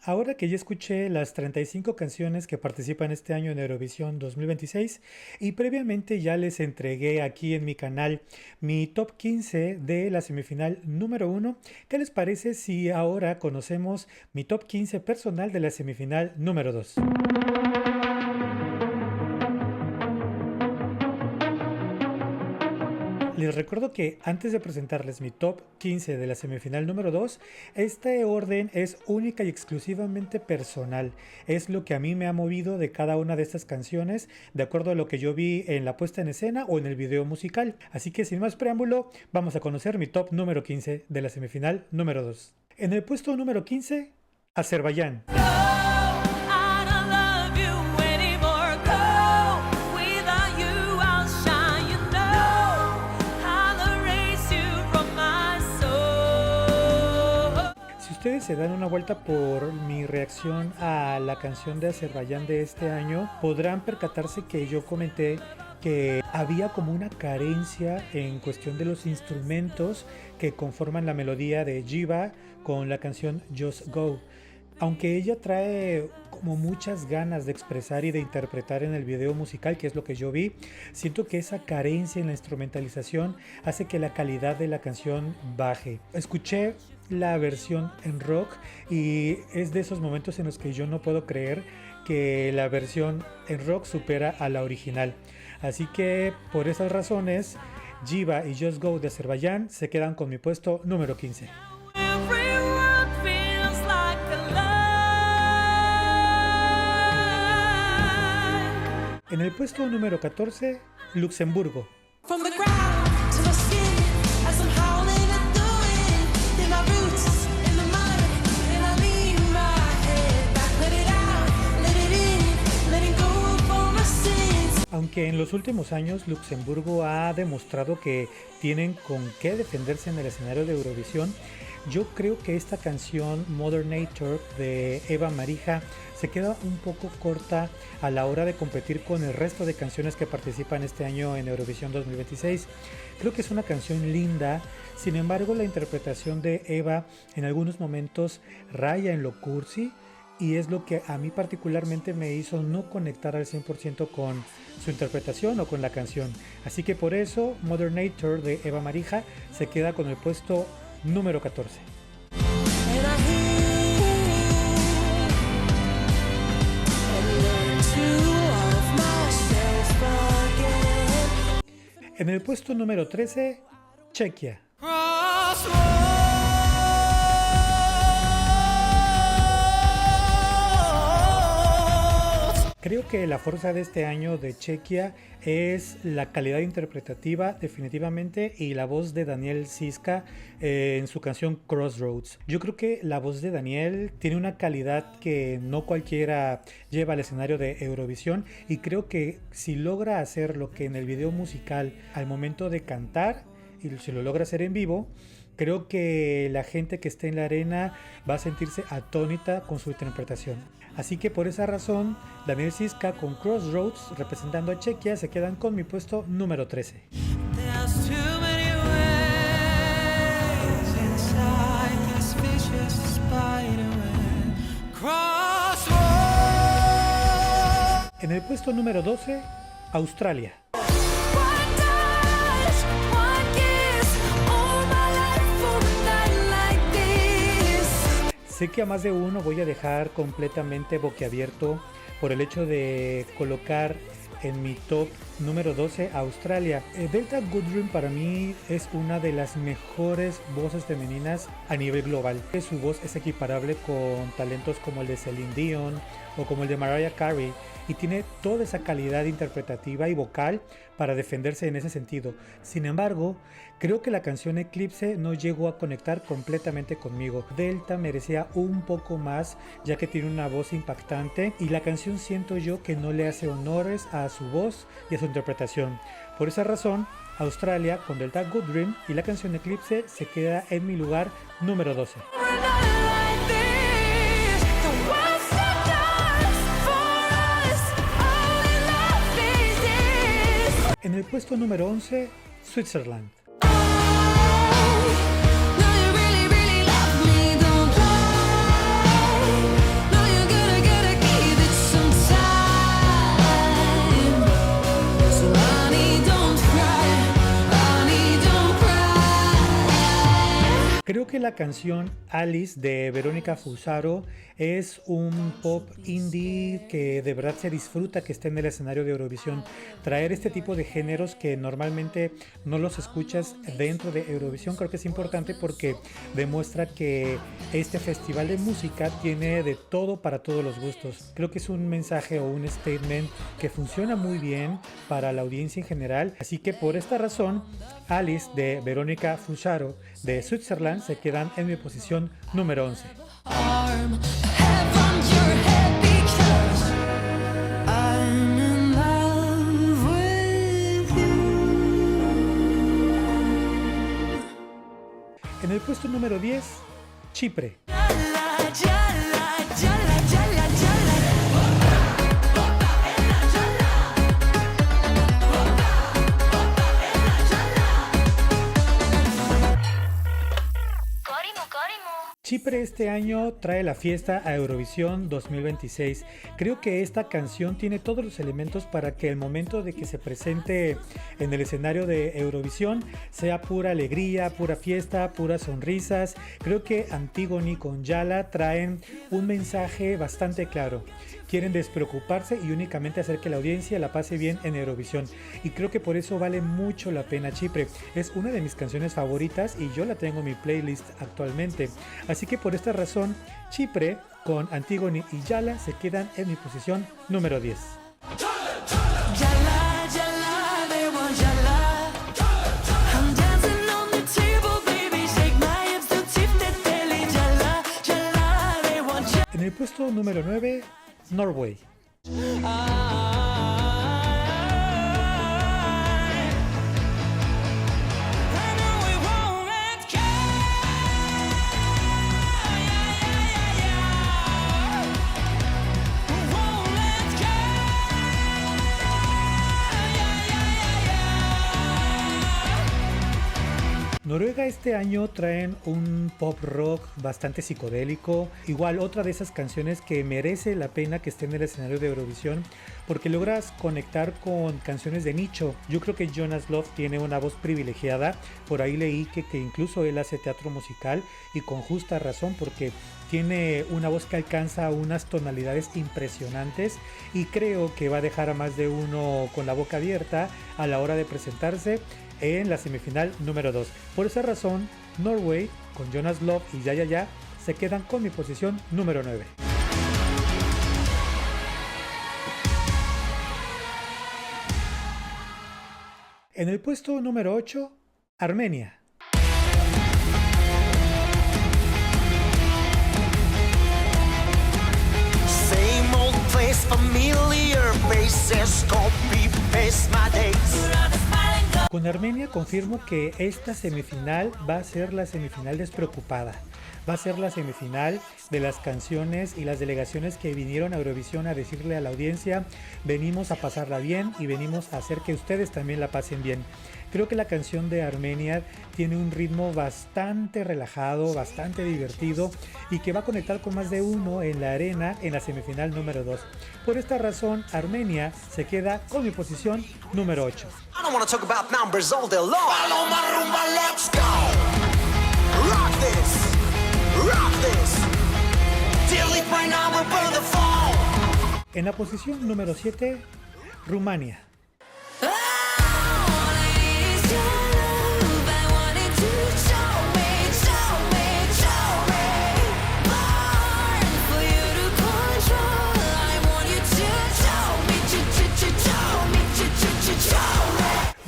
Ahora que ya escuché las 35 canciones que participan este año en Eurovisión 2026 y previamente ya les entregué aquí en mi canal mi top 15 de la semifinal número 1, ¿qué les parece si ahora conocemos mi top 15 personal de la semifinal número 2? Les recuerdo que antes de presentarles mi top 15 de la semifinal número 2, este orden es única y exclusivamente personal. Es lo que a mí me ha movido de cada una de estas canciones, de acuerdo a lo que yo vi en la puesta en escena o en el video musical. Así que sin más preámbulo, vamos a conocer mi top número 15 de la semifinal número 2. En el puesto número 15, Azerbaiyán. Ustedes se dan una vuelta por mi reacción a la canción de Azerbaiyán de este año, podrán percatarse que yo comenté que había como una carencia en cuestión de los instrumentos que conforman la melodía de Jiva con la canción Just Go. Aunque ella trae como muchas ganas de expresar y de interpretar en el video musical, que es lo que yo vi, siento que esa carencia en la instrumentalización hace que la calidad de la canción baje. Escuché la versión en rock y es de esos momentos en los que yo no puedo creer que la versión en rock supera a la original. Así que por esas razones, Jiva y Just Go de Azerbaiyán se quedan con mi puesto número 15. En el puesto número 14, Luxemburgo. Aunque en los últimos años Luxemburgo ha demostrado que tienen con qué defenderse en el escenario de Eurovisión, yo creo que esta canción Mother Nature de Eva Marija se queda un poco corta a la hora de competir con el resto de canciones que participan este año en Eurovisión 2026. Creo que es una canción linda, sin embargo la interpretación de Eva en algunos momentos raya en lo cursi y es lo que a mí particularmente me hizo no conectar al 100% con su interpretación o con la canción. Así que por eso Mother Nature de Eva Marija se queda con el puesto número 14. En el puesto número 13, Chequia. Creo que la fuerza de este año de Chequia es la calidad interpretativa definitivamente y la voz de Daniel Žižka en su canción Crossroads. Yo creo que la voz de Daniel tiene una calidad que no cualquiera lleva al escenario de Eurovisión y creo que si logra hacer lo que en el video musical al momento de cantar y si lo logra hacer en vivo, creo que la gente que esté en la arena va a sentirse atónita con su interpretación. Así que por esa razón, Daniel Žižka con Crossroads representando a Chequia se quedan con mi puesto número 13. En el puesto número 12, Australia. Sé que a más de uno voy a dejar completamente boquiabierto por el hecho de colocar en mi top número 12 a Australia. Delta Goodrem para mí es una de las mejores voces femeninas a nivel global. Su voz es equiparable con talentos como el de Celine Dion o como el de Mariah Carey y tiene toda esa calidad interpretativa y vocal para defenderse en ese sentido. Sin embargo, creo que la canción Eclipse no llegó a conectar completamente conmigo. Delta merecía un poco más ya que tiene una voz impactante y la canción siento yo que no le hace honores a su voz y a su interpretación. Por esa razón, Australia con Delta Goodrem y la canción Eclipse se queda en mi lugar número 12. En el puesto número 11, Switzerland. Creo que la canción Alice de Verónica Fusaro es un pop indie que de verdad se disfruta que esté en el escenario de Eurovisión. Traer este tipo de géneros que normalmente no los escuchas dentro de Eurovisión creo que es importante porque demuestra que este festival de música tiene de todo para todos los gustos. Creo que es un mensaje o un statement que funciona muy bien para la audiencia en general. Así que por esta razón, Alice de Verónica Fusaro de Switzerland se quedan en mi posición número 11. En el puesto número 10, Chipre. Chipre este año trae la fiesta a Eurovisión 2026. Creo que esta canción tiene todos los elementos para que el momento de que se presente en el escenario de Eurovisión sea pura alegría, pura fiesta, puras sonrisas. Creo que Antigone con Yala traen un mensaje bastante claro. Quieren despreocuparse y únicamente hacer que la audiencia la pase bien en Eurovisión. Y creo que por eso vale mucho la pena Chipre. Es una de mis canciones favoritas y yo la tengo en mi playlist actualmente. Así que por esta razón, Chipre con Antigone y Yala se quedan en mi posición número 10. En el puesto número 9, Norway. Noruega este año traen un pop rock bastante psicodélico, igual otra de esas canciones que merece la pena que esté en el escenario de Eurovisión porque logras conectar con canciones de nicho. Yo creo que Jonas Love tiene una voz privilegiada, por ahí leí que incluso él hace teatro musical y con justa razón porque tiene una voz que alcanza unas tonalidades impresionantes y creo que va a dejar a más de uno con la boca abierta a la hora de presentarse en la semifinal número 2. Por esa razón, Norway con Jonas Love y Ya Ya Ya se quedan con mi posición número 9. En el puesto número 8, Armenia. Same old place, familiar faces, copy paste my days. Con Armenia confirmo que esta semifinal va a ser la semifinal despreocupada. Va a ser la semifinal de las canciones y las delegaciones que vinieron a Eurovisión a decirle a la audiencia: venimos a pasarla bien y venimos a hacer que ustedes también la pasen bien. Creo que la canción de Armenia tiene un ritmo bastante relajado, bastante divertido y que va a conectar con más de uno en la arena en la semifinal número 2. Por esta razón, Armenia se queda con mi posición número 8. I don't wanna talk about numbers all day long. Follow my rumba, let's go. Rock this, rock this. Delete my number, burn the phone. En la posición número 7, Rumania.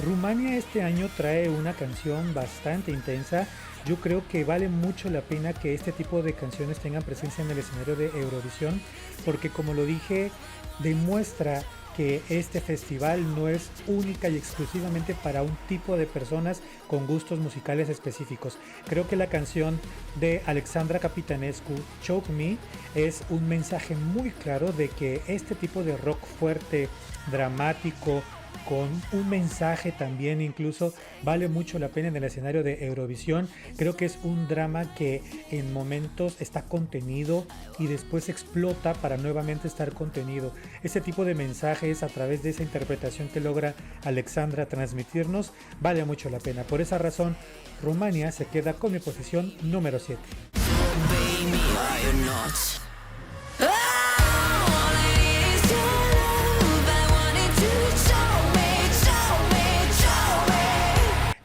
Rumania este año trae una canción bastante intensa. Yo creo que vale mucho la pena que este tipo de canciones tengan presencia en el escenario de Eurovisión, porque como lo dije, demuestra que este festival no es única y exclusivamente para un tipo de personas con gustos musicales específicos. Creo que la canción de Alexandra Capitanescu, Choke Me, es un mensaje muy claro de que este tipo de rock fuerte, dramático, con un mensaje también, incluso vale mucho la pena en el escenario de Eurovisión. Creo que es un drama que en momentos está contenido y después explota para nuevamente estar contenido. Ese tipo de mensajes a través de esa interpretación que logra Alexandra transmitirnos vale mucho la pena. Por esa razón, Rumania se queda con mi posición número 7.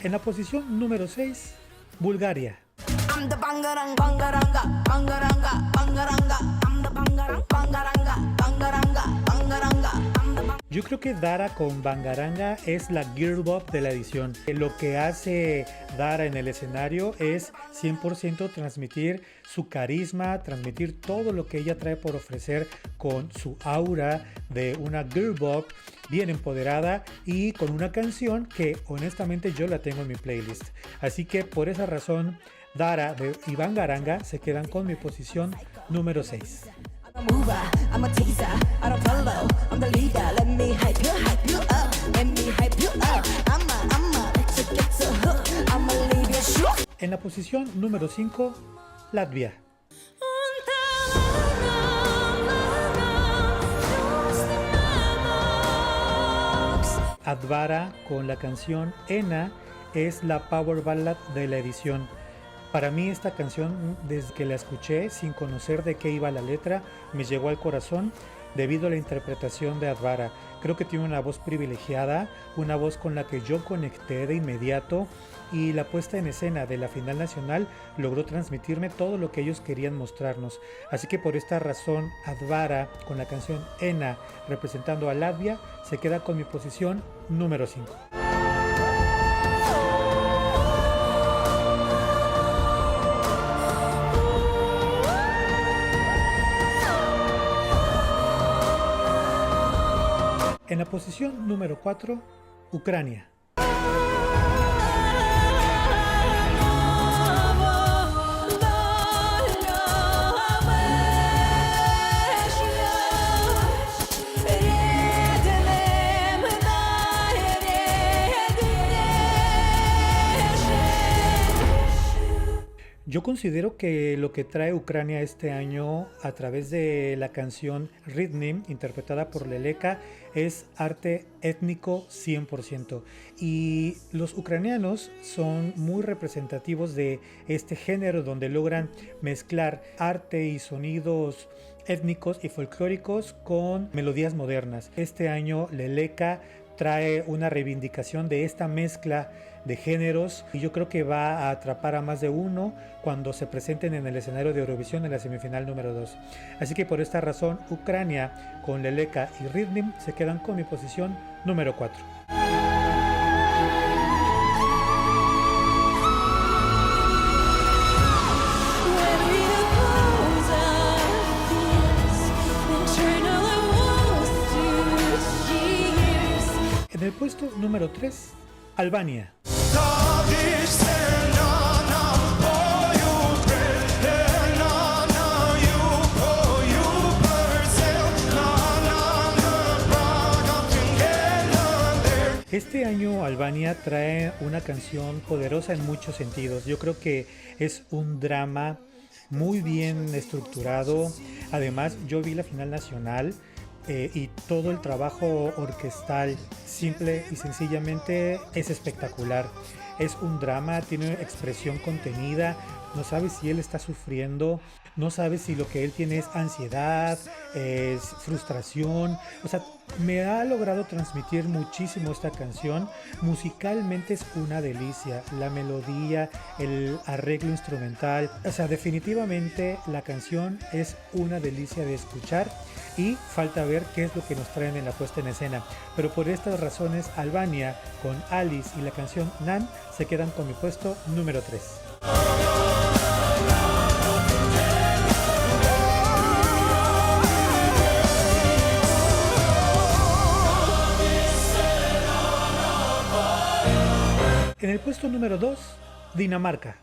En la posición número 6, Bulgaria. Yo creo que Dara con Bangaranga es la girl bop de la edición. Lo que hace Dara en el escenario es 100% transmitir su carisma, transmitir todo lo que ella trae por ofrecer con su aura de una girl bop bien empoderada y con una canción que honestamente yo la tengo en mi playlist. Así que por esa razón, Dara y Bangaranga se quedan con mi posición número 6. I'm a mover, I'm a teaser, I don't follow, I'm the leader, let me hype you up, let me hype you up, I'ma let you get to hook, I'ma leave you shook. En la posición número 5, Latvia. Advara con la canción Ena es la power ballad de la edición. Para mí esta canción, desde que la escuché sin conocer de qué iba la letra, me llegó al corazón debido a la interpretación de Advara. Creo que tiene una voz privilegiada, una voz con la que yo conecté de inmediato, y la puesta en escena de la final nacional logró transmitirme todo lo que ellos querían mostrarnos. Así que por esta razón, Advara con la canción Ena representando a Latvia se queda con mi posición número 5. En la posición número 4, Ucrania. Yo considero que lo que trae Ucrania este año a través de la canción Rhythm, interpretada por Leleka, es arte étnico 100%. Y los ucranianos son muy representativos de este género, donde logran mezclar arte y sonidos étnicos y folclóricos con melodías modernas. Este año Leleka trae una reivindicación de esta mezcla de géneros y yo creo que va a atrapar a más de uno cuando se presenten en el escenario de Eurovisión en la semifinal número 2. Así que por esta razón, Ucrania con Leleka y Rhythm se quedan con mi posición número 4. En el puesto número 3, Albania. Este año Albania trae una canción poderosa en muchos sentidos. Yo creo que es un drama muy bien estructurado. Además, yo vi la final nacional y todo el trabajo orquestal, simple y sencillamente, es espectacular. Es un drama, tiene expresión contenida, no sabes si él está sufriendo, no sabes si lo que él tiene es ansiedad, es frustración. O sea, me ha logrado transmitir muchísimo esta canción. Musicalmente es una delicia, la melodía, el arreglo instrumental. O sea, definitivamente la canción es una delicia de escuchar. Y falta ver qué es lo que nos traen en la puesta en escena. Pero por estas razones, Albania con Alice y la canción Nan se quedan con mi puesto número 3. En el puesto número 2, Dinamarca.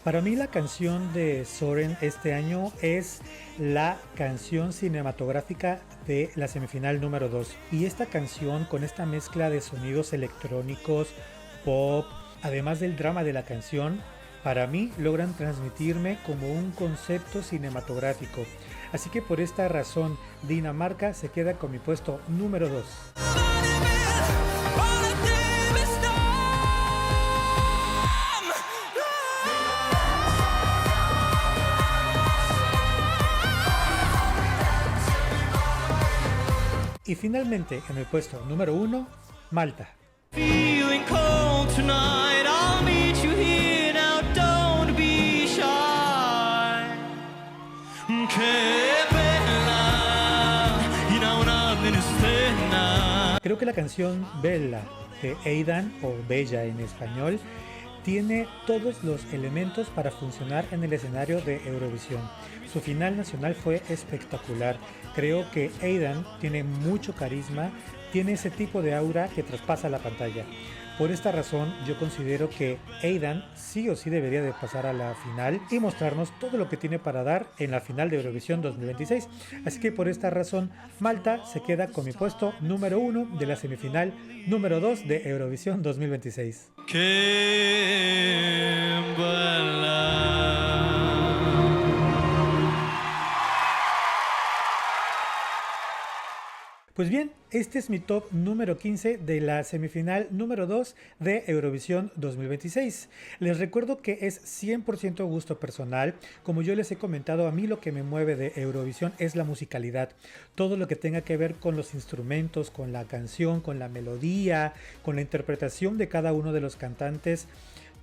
Para mí la canción de Soren este año es la canción cinematográfica de la semifinal número 2. Y esta canción, con esta mezcla de sonidos electrónicos, pop, además del drama de la canción, para mí logran transmitirme como un concepto cinematográfico. Así que por esta razón Dinamarca se queda con mi puesto número 2. Y finalmente en el puesto número 1, Malta. Feeling cold tonight, I'll meet you here now, don't be shy. Che bella, inaugurabile stella. Creo que la canción Bella de Aidan, o Bella en español, tiene todos los elementos para funcionar en el escenario de Eurovisión. Su final nacional fue espectacular. Creo que Aidan tiene mucho carisma, tiene ese tipo de aura que traspasa la pantalla. Por esta razón yo considero que Aidan sí o sí debería de pasar a la final y mostrarnos todo lo que tiene para dar en la final de Eurovisión 2026. Así que por esta razón Malta se queda con mi puesto número 1 de la semifinal número 2 de Eurovisión 2026. Che bella. Pues bien, este es mi top número 15 de la semifinal número 2 de Eurovisión 2026. Les recuerdo que es 100% gusto personal. Como yo les he comentado, a mí lo que me mueve de Eurovisión es la musicalidad. Todo lo que tenga que ver con los instrumentos, con la canción, con la melodía, con la interpretación de cada uno de los cantantes.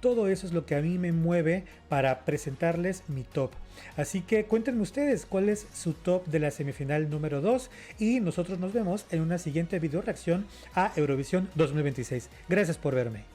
Todo eso es lo que a mí me mueve para presentarles mi top. Así que cuéntenme ustedes cuál es su top de la semifinal número 2 y nosotros nos vemos en una siguiente video reacción a Eurovisión 2026. Gracias por verme.